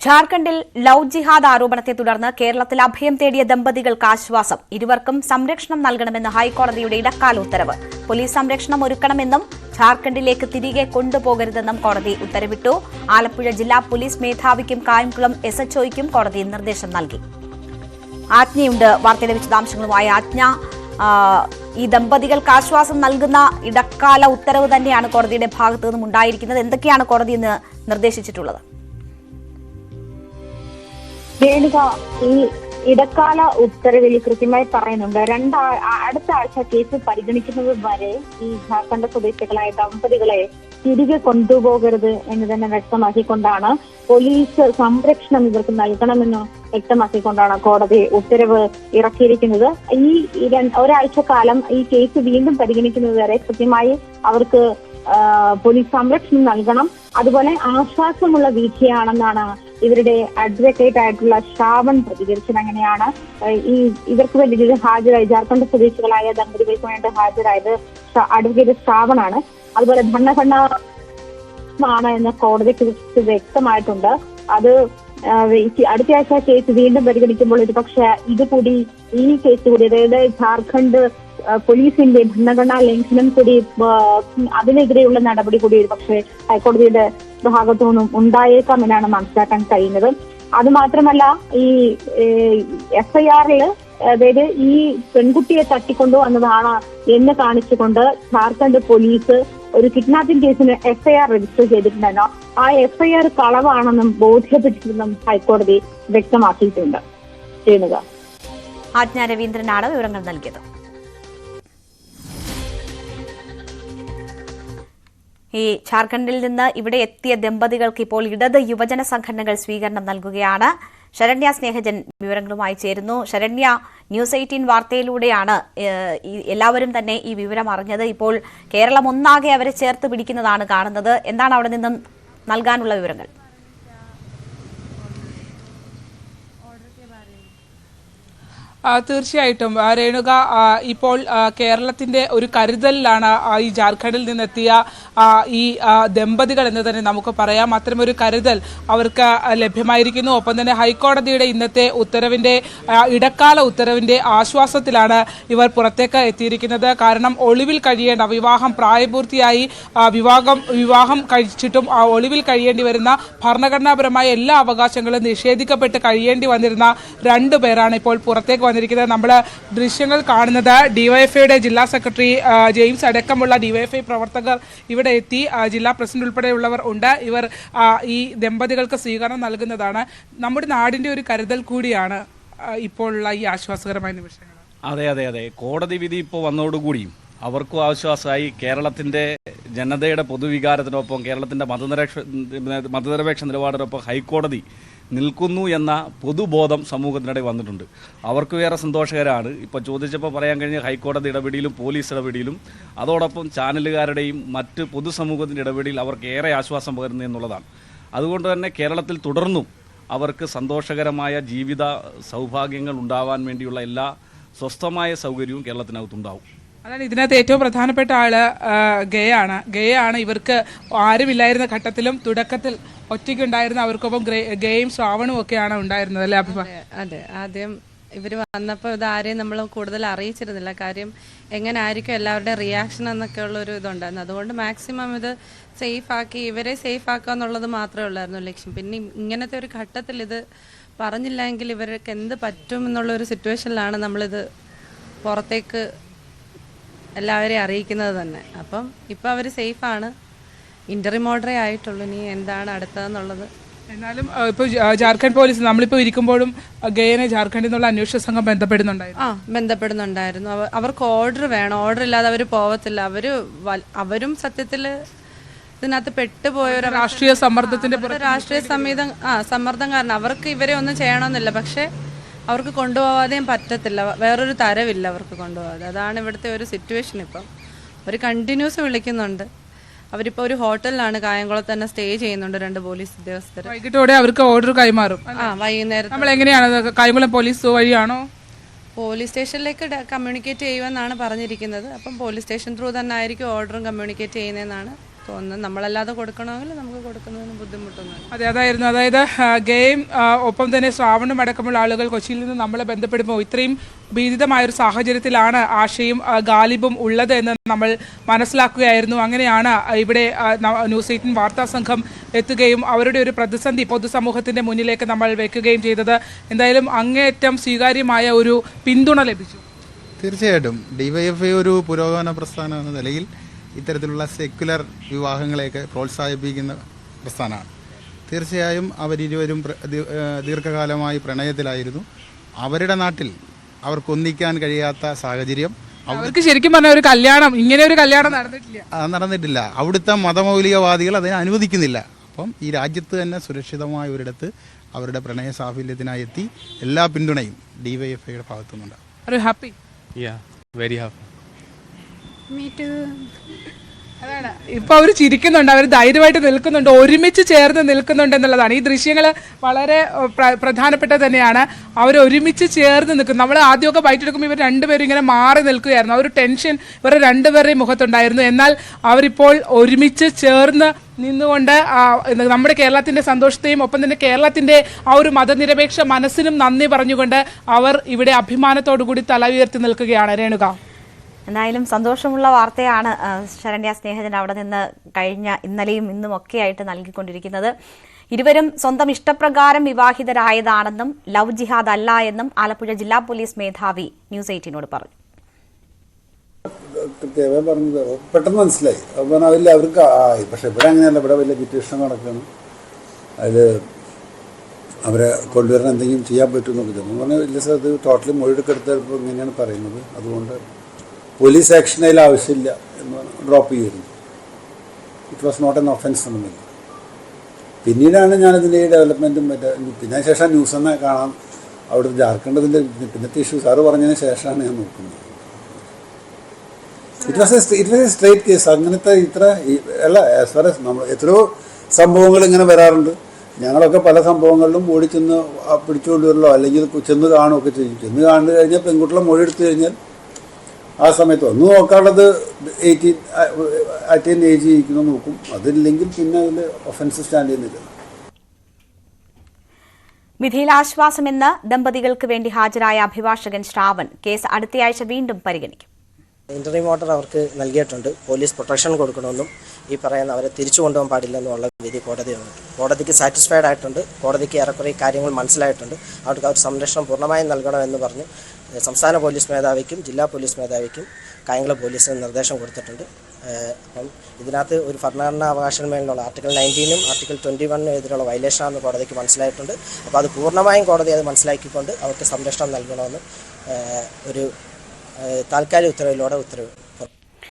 ജാർഖണ്ഡിൽ ലവ് ജിഹാദ് ആരോപണത്തെ തുടർന്ന് കേരളത്തിൽ അഭയം തേടിയ ദമ്പതികൾക്ക് ആശ്വാസം. ഇരുവർക്കും സംരക്ഷണം നൽകണമെന്ന് ഹൈക്കോടതിയുടെ ഇടക്കാല ഉത്തരവ്. പോലീസ് സംരക്ഷണം ഒരുക്കണമെന്നും ജാർഖണ്ഡിലേക്ക് തിരികെ കൊണ്ടുപോകരുതെന്നും കോടതി ഉത്തരവിട്ടു. ആലപ്പുഴ ജില്ലാ പോലീസ് മേധാവിക്കും കായംകുളം SHOയ്ക്കും കോടതി നിർദ്ദേശം നൽകി. ആജ്ഞയുണ്ട്. വാർത്തയുടെ വിശദാംശങ്ങളുമായി ആജ്ഞ. ഈ ദമ്പതികൾക്ക് ആശ്വാസം നൽകുന്ന ഇടക്കാല ഉത്തരവ് തന്നെയാണ് കോടതിയുടെ ഭാഗത്തു നിന്നും ഉണ്ടായിരിക്കുന്നത്. എന്തൊക്കെയാണ് കോടതി ഇന്ന് നിർദ്ദേശിച്ചിട്ടുള്ളത്? രേണുക, ഈ ഇടക്കാല ഉത്തരവിൽ കൃത്യമായി പറയുന്നുണ്ട്, അടുത്ത ആഴ്ച കേസ് പരിഗണിക്കുന്നത് വരെ ഈ ജാർഖണ്ഡ് സ്വദേശികളായ ദമ്പതികളെ തിരികെ കൊണ്ടുപോകരുത് എന്ന് തന്നെ വ്യക്തമാക്കിക്കൊണ്ടാണ്, പോലീസ് സംരക്ഷണം ഇവർക്ക് നൽകണമെന്ന് വ്യക്തമാക്കിക്കൊണ്ടാണ് കോടതി ഉത്തരവ് ഇറക്കിയിരിക്കുന്നത്. ഈ ഒരാഴ്ച കാലം ഈ കേസ് വീണ്ടും പരിഗണിക്കുന്നത് വരെ കൃത്യമായി അവർക്ക് പോലീസ് സംരക്ഷണം നൽകണം. അതുപോലെ ആശ്വാസമുള്ള വീഴ്ചയാണെന്നാണ് ഇവരുടെ അഡ്വക്കേറ്റ് ആയിട്ടുള്ള ശ്രാവൺ പ്രതികരിച്ചത്. അങ്ങനെയാണ് ഇവർക്ക് വേണ്ടി ഹാജരായി ജാർഖണ്ഡ് സ്വദേശികളായ ദമ്പതികൾക്ക് വേണ്ടി ഹാജരായത് അഡ്വക്കേറ്റ് ശ്രാവണാണ്. അതുപോലെ ഭരണഘടന എന്ന് കോടതിക്ക് വ്യക്തമായിട്ടുണ്ട്. അത് അടുത്ത ആഴ്ച കേസ് വീണ്ടും പരിഗണിക്കുമ്പോൾ ഒരുപക്ഷെ ഇതുകൂടി ഈ കേസ് കൂടി, അതായത് ജാർഖണ്ഡ് പോലീസിന്റെ ഭരണഘടനാ ലംഘനം കൂടി, അതിനെതിരെയുള്ള നടപടി കൂടി ഒരുപക്ഷെ ഹൈക്കോടതിയുടെ ഭാഗത്തു നിന്നും ഉണ്ടായേക്കാം എന്നാണ് മനസ്സിലാക്കാൻ കഴിയുന്നത്. അത് മാത്രമല്ല, ഈ FIR-ല് അതായത് ഈ പെൺകുട്ടിയെ തട്ടിക്കൊണ്ടുവന്നതാണ് എന്ന് കാണിച്ചുകൊണ്ട് ജാർഖണ്ഡ് പോലീസ് ഒരു കിഡ്നാപ്പിംഗ് കേസിന് FIR രജിസ്റ്റർ ചെയ്തിട്ടുണ്ടെന്നോ ആ FIR കളവാണെന്നും ബോധ്യപ്പെട്ടിട്ടുണ്ടെന്നും ഹൈക്കോടതി വ്യക്തമാക്കിയിട്ടുണ്ട്. രേണുക, ആജ്ഞ രവീന്ദ്രനാണ് വിവരങ്ങൾ നൽകിയത്. ഈ ജാർഖണ്ഡിൽ നിന്ന് ഇവിടെ എത്തിയ ദമ്പതികൾക്ക് ഇപ്പോൾ ഇടത് യുവജന സംഘടനകൾ സ്വീകരണം നൽകുകയാണ്. ശരണ്യ സ്നേഹജൻ വിവരങ്ങളുമായി ചേരുന്നു. ശരണ്യ, ന്യൂസ് 18 വാർത്തയിലൂടെയാണ് എല്ലാവരും തന്നെ ഈ വിവരം അറിഞ്ഞത്. ഇപ്പോൾ കേരളം ഒന്നാകെ അവരെ ചേർത്ത് പിടിക്കുന്നതാണ് കാണുന്നത്. എന്താണ് അവിടെ നിന്നും നൽകാനുള്ള വിവരങ്ങൾ? തീർച്ചയായിട്ടും രേണുക, ഇപ്പോൾ കേരളത്തിന്റെ ഒരു കരുതലിലാണ് ഈ ജാർഖണ്ഡിൽ നിന്നെത്തിയ ഈ ദമ്പതികൾ എന്ന് തന്നെ നമുക്ക് പറയാം. അത്തരമൊരു കരുതൽ അവർക്ക് ലഭ്യമായിരിക്കുന്നു. ഒപ്പം തന്നെ ഹൈക്കോടതിയുടെ ഇന്നത്തെ ഉത്തരവിന്റെ ഇടക്കാല ഉത്തരവിന്റെ ആശ്വാസത്തിലാണ് ഇവർ പുറത്തേക്ക് എത്തിയിരിക്കുന്നത്. കാരണം ഒളിവിൽ കഴിയേണ്ട, വിവാഹം പ്രായപൂർത്തിയായി വിവാഹം കഴിച്ചിട്ടും ഒളിവിൽ കഴിയേണ്ടി വരുന്ന, ഭരണഘടനാപരമായ എല്ലാ അവകാശങ്ങളും നിഷേധിക്കപ്പെട്ട് കഴിയേണ്ടി വന്നിരുന്ന 2 പേരാണ് ഇപ്പോൾ പുറത്തേക്ക് വന്നിരിക്കുന്നത്. നമ്മൾ ദൃശ്യങ്ങൾ കാണുന്നത് ഡിവൈഎഫ്ഐയുടെ ജില്ലാ സെക്രട്ടറി ജെയിംസ് അടക്കമുള്ള ഡിവൈഎഫ്ഐ പ്രവർത്തകർ ഇവിടെ എത്തി. ജില്ലാ പ്രസിഡന്റ് ഉൾപ്പെടെയുള്ളവർ ഉണ്ട്. ഇവർ ഈ ദമ്പതികൾക്ക് സ്വീകരണം നൽകുന്നതാണ്. നമ്മുടെ നാടിന്റെ ഒരു കരുതൽ കൂടിയാണ് ഇപ്പോഴുള്ള ഈ ആശ്വാസകരമായ നിമിഷങ്ങൾ. അതെ, കോടതി വിധി ഇപ്പോൾ വന്നതോടുകൂടിയും അവർക്കും ആശ്വാസമായി. കേരളത്തിന്റെ ജനതയുടെ പൊതുവികാരത്തിനൊപ്പം, കേരളത്തിന്റെ മതനിരപേക്ഷ നിലപാടിനൊപ്പം ഹൈക്കോടതി നിൽക്കുന്നു എന്ന പൊതുബോധം സമൂഹത്തിനിടെ വന്നിട്ടുണ്ട്. അവർക്ക് വേറെ സന്തോഷകരമാണ്. ഇപ്പോൾ ചോദിച്ചപ്പോൾ പറയാൻ കഴിഞ്ഞ ഹൈക്കോടതി ഇടപെടലും പോലീസ് ഇടപെടലും അതോടൊപ്പം ചാനലുകാരുടെയും മറ്റ് പൊതുസമൂഹത്തിൻ്റെ ഇടപെടൽ അവർക്ക് ഏറെ ആശ്വാസം പകരുന്നു എന്നുള്ളതാണ്. അതുകൊണ്ട് തന്നെ കേരളത്തിൽ തുടർന്നും അവർക്ക് സന്തോഷകരമായ ജീവിത സൗഭാഗ്യങ്ങൾ ഉണ്ടാവാൻ വേണ്ടിയുള്ള എല്ലാ സ്വസ്ഥമായ സൗകര്യവും കേരളത്തിനകത്തുണ്ടാവും. അതാണ് ഇതിനകത്ത് ഏറ്റവും പ്രധാനപ്പെട്ട ആള് ഗയാണ്. ഇവർക്ക് ആരുമില്ലായിരുന്ന ഘട്ടത്തിലും തുടക്കത്തിൽ ഒറ്റയ്ക്കുണ്ടായിരുന്ന അവർക്കൊപ്പം ഗയും ശ്രാവണും ഒക്കെയാണ് ഉണ്ടായിരുന്നത്, അല്ലേ അഭിപ്രായം? അതെ, ആദ്യം ഇവർ വന്നപ്പോൾ ഇതാരെയും നമ്മൾ കൂടുതൽ അറിയിച്ചിരുന്നില്ല. കാര്യം എങ്ങനെ ആയിരിക്കും എല്ലാവരുടെയും റിയാക്ഷൻ എന്നൊക്കെ ഉള്ളൊരു ഇതുണ്ടായിരുന്നു. അതുകൊണ്ട് മാക്സിമം ഇത് ഇവരെ സേഫ് ആക്കുക എന്നുള്ളത് മാത്രമേ ഉള്ളായിരുന്നു ലക്ഷ്യം. പിന്നെ ഇങ്ങനത്തെ ഒരു ഘട്ടത്തിൽ ഇത് പറഞ്ഞില്ലെങ്കിൽ ഇവർക്ക് എന്ത് പറ്റും എന്നുള്ളൊരു സിറ്റുവേഷനിലാണ് നമ്മളിത് പുറത്തേക്ക് എല്ലാവരെയും അറിയിക്കുന്നത് തന്നെ. അപ്പം ഇപ്പം അവർ സേഫാണ്. ഇന്ററിം ഓർഡറേ ആയിട്ടുള്ളൂ. ഇനി എന്താണ് അടുത്തതെന്നുള്ളത്. എന്നാലും ഇപ്പോൾ ജാർഖണ്ഡ് പോലീസ് നമ്മളിപ്പോൾ ഇരിക്കുമ്പോഴും ഗയനെ ജാർഖണ്ഡിൽ നിന്നുള്ള അന്വേഷണ സംഘം ബന്ധപ്പെടുന്നുണ്ടായിരുന്നു. അവർക്ക് ഓർഡർ വേണം. ഓർഡർ ഇല്ലാതെ അവർ പോവത്തില്ല. അവരും സത്യത്തിൽ ഇതിനകത്ത് പെട്ടുപോയവർ രാഷ്ട്രീയ സമ്മർദ്ദത്തിന്റെ സമ്മർദ്ദം കാരണം അവർക്ക് ഇവരെ ഒന്നും ചെയ്യണമെന്നില്ല. പക്ഷെ അവർക്ക് കൊണ്ടുപോകാതെയും പറ്റത്തില്ല. വേറൊരു തരവില്ല അവർക്ക് കൊണ്ടുപോകാതെ. അതാണ് ഇവിടുത്തെ ഒരു സിറ്റുവേഷൻ. ഇപ്പം അവർ കണ്ടിന്യൂസ് വിളിക്കുന്നുണ്ട്. അവരിപ്പോൾ ഒരു ഹോട്ടലിലാണ് കായംകുളത്ത് തന്നെ സ്റ്റേ ചെയ്യുന്നുണ്ട് 2 പോലീസ് ഉദ്യോഗസ്ഥർ. വൈകിട്ടോടെ അവർക്ക് ഓർഡർ കൈമാറും. വൈകുന്നേരം നമ്മൾ എങ്ങനെയാണ് കായംകുളം പോലീസ് വഴിയാണോ? പോലീസ് സ്റ്റേഷനിലേക്ക് കമ്മ്യൂണിക്കേറ്റ് ചെയ്യുമെന്നാണ് പറഞ്ഞിരിക്കുന്നത്. അപ്പം പോലീസ് സ്റ്റേഷൻ ത്രൂ തന്നെ ആയിരിക്കും ഓർഡറും കമ്മ്യൂണിക്കേറ്റ് ചെയ്യുന്നതെന്നാണ് തോന്നുന്നത്. നമ്മളല്ലാതെ കൊടുക്കണമെങ്കിൽ നമുക്ക് കൊടുക്കുന്നതിന് ബുദ്ധിമുട്ടൊന്നും. അതായത് ഗെയിം ഒപ്പം തന്നെ ശ്രാവണം അടക്കമുള്ള ആളുകൾ കൊച്ചിയിൽ നിന്ന് നമ്മളെ ബന്ധപ്പെടുമ്പോൾ ഇത്രയും ഭീതിതമായൊരു സാഹചര്യത്തിലാണ് ആശയും ഗാലിബും ഉള്ളത് എന്ന് നമ്മൾ മനസ്സിലാക്കുകയായിരുന്നു. അങ്ങനെയാണ് ഇവിടെ ന്യൂസ് 18 വാർത്താ സംഘം എത്തുകയും അവരുടെ ഒരു പ്രതിസന്ധി പൊതുസമൂഹത്തിന്റെ മുന്നിലേക്ക് നമ്മൾ വെക്കുകയും ചെയ്തത്. എന്തായാലും അങ്ങേയറ്റം സ്വീകാര്യമായ ഒരു പിന്തുണ ലഭിച്ചു. തീർച്ചയായിട്ടും ഡിവൈഎഫ്ഐ ഒരു പുരോഗമന പ്രസ്ഥാനം എന്ന നിലയിൽ ഇത്തരത്തിലുള്ള സെക്യുലർ വിവാഹങ്ങളെയൊക്കെ പ്രോത്സാഹിപ്പിക്കുന്ന പ്രസ്ഥാനമാണ്. തീർച്ചയായും അവരിരുവരും ദീർഘകാലമായി പ്രണയത്തിലായിരുന്നു. അവരുടെ നാട്ടിൽ അവർക്കൊന്നിക്കാൻ കഴിയാത്ത സാഹചര്യം, അവർക്ക് ശരിക്കും പറഞ്ഞ ഒരു കല്യാണം, ഇങ്ങനെ ഒരു കല്യാണം നടന്നിട്ടില്ല. അവിടുത്തെ മതമൗലികവാദികൾ അതിനെ അനുവദിക്കുന്നില്ല. അപ്പം ഈ രാജ്യത്ത് തന്നെ സുരക്ഷിതമായ ഒരിടത്ത് അവരുടെ പ്രണയ സാഫല്യത്തിനായി എത്തി എല്ലാ പിന്തുണയും ഡിവൈഎഫ്ഐയുടെ ഭാഗത്തുനിന്നുണ്ട്. Happy? Yeah, very happy. Me too. അതാണ് ഇപ്പൊ അവർ ചിരിക്കുന്നുണ്ട്, അവർ ധൈര്യമായിട്ട് നിൽക്കുന്നുണ്ട്, ഒരുമിച്ച് ചേർന്ന് നിൽക്കുന്നുണ്ട് എന്നുള്ളതാണ്. ഈ ദൃശ്യങ്ങൾ വളരെ പ്രധാനപ്പെട്ട തന്നെയാണ്. അവർ ഒരുമിച്ച് ചേർന്ന് നിൽക്കും. നമ്മൾ ആദ്യമൊക്കെ ബൈറ്റ് എടുക്കുമ്പോൾ ഇവർ രണ്ടുപേരും ഇങ്ങനെ മാറി നിൽക്കുകയായിരുന്നു. ആ ഒരു ടെൻഷൻ ഇവരുടെ രണ്ടുപേരുടെയും മുഖത്തുണ്ടായിരുന്നു. എന്നാൽ അവരിപ്പോൾ ഒരുമിച്ച് ചേർന്ന് നിന്നുകൊണ്ട് നമ്മുടെ കേരളത്തിന്റെ സന്തോഷത്തെയും ഒപ്പം തന്നെ കേരളത്തിന്റെ ആ ഒരു മതനിരപേക്ഷ മനസ്സിനും നന്ദി പറഞ്ഞുകൊണ്ട് അവർ ഇവിടെ അഭിമാനത്തോടു കൂടി തല ഉയർത്തി നിൽക്കുകയാണ്. രേണുക, എന്തായാലും സന്തോഷമുള്ള വാർത്തയാണ് ശരണ്യ സ്നേഹജൻ അവിടെ നിന്ന് കഴിഞ്ഞ ഇന്നലെയും ഇന്നും ഒക്കെ ആയിട്ട് നൽകിക്കൊണ്ടിരിക്കുന്നത്. ഇരുവരും സ്വന്തം ഇഷ്ടപ്രകാരം വിവാഹിതരായതാണെന്നും ലവ് ജിഹാദ് അല്ല എന്നും ആലപ്പുഴ ജില്ലാ പോലീസ് മേധാവി ന്യൂസ് 18 പറഞ്ഞു. കൃത്യമായി പറഞ്ഞത് പെട്ടെന്ന് മനസ്സിലായി. അപ്പം അതിൽ അവർക്ക് ആയി. പക്ഷെ ഇവിടെ അങ്ങനെയല്ല, ഇവിടെ വലിയ ലിറ്റിഗേഷൻ നടക്കുകയാണ്. അതിൽ അവരെ കൊണ്ടുവരാൻ എന്തെങ്കിലും ചെയ്യാൻ പറ്റുമെന്നൊക്കെ തോന്നുന്നു. പറഞ്ഞാൽ ഇല്ല സാർ, അത് ടോട്ടലി മൊഴിയെടുക്കെടുത്തപ്പോൾ ഇങ്ങനെയാണ് പറയുന്നത്. അതുകൊണ്ട് പോലീസ് ആക്ഷൻ അതിൽ ആവശ്യമില്ല എന്ന് ഡ്രോപ്പ് ചെയ്യുന്നു. It was not an offence എന്നുള്ളത്. പിന്നീടാണ് ഞാനിതിൻ്റെ ഈ ഡെവലപ്മെൻറ്റും പിന്നെ ശേഷം ന്യൂസ് തന്നെ കാണാം. അവിടെ ജാർഖണ്ഡിൻ്റെ പിന്നത്തെ ഇഷ്യൂ സാറ് പറഞ്ഞതിന് ശേഷമാണ് ഞാൻ നോക്കുന്നത്. It was A straight case. അങ്ങനത്തെ ഇത്ര അല്ല, ആസ് ഫാർ എസ് നമ്മൾ എത്രയോ സംഭവങ്ങൾ ഇങ്ങനെ വരാറുണ്ട്. ഞങ്ങളൊക്കെ പല സംഭവങ്ങളിലും ഓടി ചെന്ന് പിടിച്ചുകൊണ്ടുവരലോ അല്ലെങ്കിൽ ചെന്ന് കാണുകയൊക്കെ ചെയ്യും. ചെന്ന് കണ്ടു കഴിഞ്ഞാൽ പെൺകുട്ടികളെ മൊഴി എടുത്തു കഴിഞ്ഞാൽ ആ സമയത്ത് ഒന്ന് നോക്കാനുള്ളത് 18 ഏജ് ഇരിക്കുന്നത് നോക്കും. അതില്ലെങ്കിൽ പിന്നെ അതിൽ ഒഫൻസ് സ്റ്റാൻഡ് ചെയ്യുന്നില്ല. വിധിയിൽ ആശ്വാസമെന്ന് ദമ്പതികൾക്ക് വേണ്ടി ഹാജരായ അഭിഭാഷകൻ ശ്രാവൺ കേസ് അടുത്തയാഴ്ച വീണ്ടും പരിഗണിക്കും. ഇന്റർവ്യൂ ഓർഡർ അവർക്ക് നൽകിയിട്ടുണ്ട്. പോലീസ് പ്രൊട്ടക്ഷൻ കൊടുക്കണമെന്നും ഈ പറയുന്ന അവരെ തിരിച്ചു കൊണ്ടുപോകാൻ പാടില്ലെന്നുള്ള വിധി കോടതിക്ക് സാറ്റിസ്ഫൈഡ് ആയിട്ടുണ്ട്. കോടതിക്ക് ഏറെക്കുറെ കാര്യങ്ങൾ മനസ്സിലായിട്ടുണ്ട്. അവർക്ക് അവർ സംരക്ഷണം പൂർണ്ണമായും നൽകണമെന്ന് പറഞ്ഞ് സംസ്ഥാന പോലീസ് മേധാവിക്കും ജില്ലാ പോലീസ് മേധാവിക്കും കായംകുളം പോലീസിന് നിർദ്ദേശം കൊടുത്തിട്ടുണ്ട്. അപ്പം ഇതിനകത്ത് ഒരു ഭരണഘടനാവകാശമേലുള്ള ആർട്ടിക്കിൾ 19-നും ആർട്ടിക്കിൾ 21-നും എതിരെയുള്ള വയലേഷനാണെന്ന് കോടതിക്ക് മനസ്സിലായിട്ടുണ്ട്. അപ്പോൾ അത് പൂർണ്ണമായും കോടതി അത് മനസ്സിലാക്കിക്കൊണ്ട് അവർക്ക് സംരക്ഷണം നൽകണമെന്ന് ഒരു താൽക്കാലിക ഉത്തരവിലൂടെ ഉത്തരവ്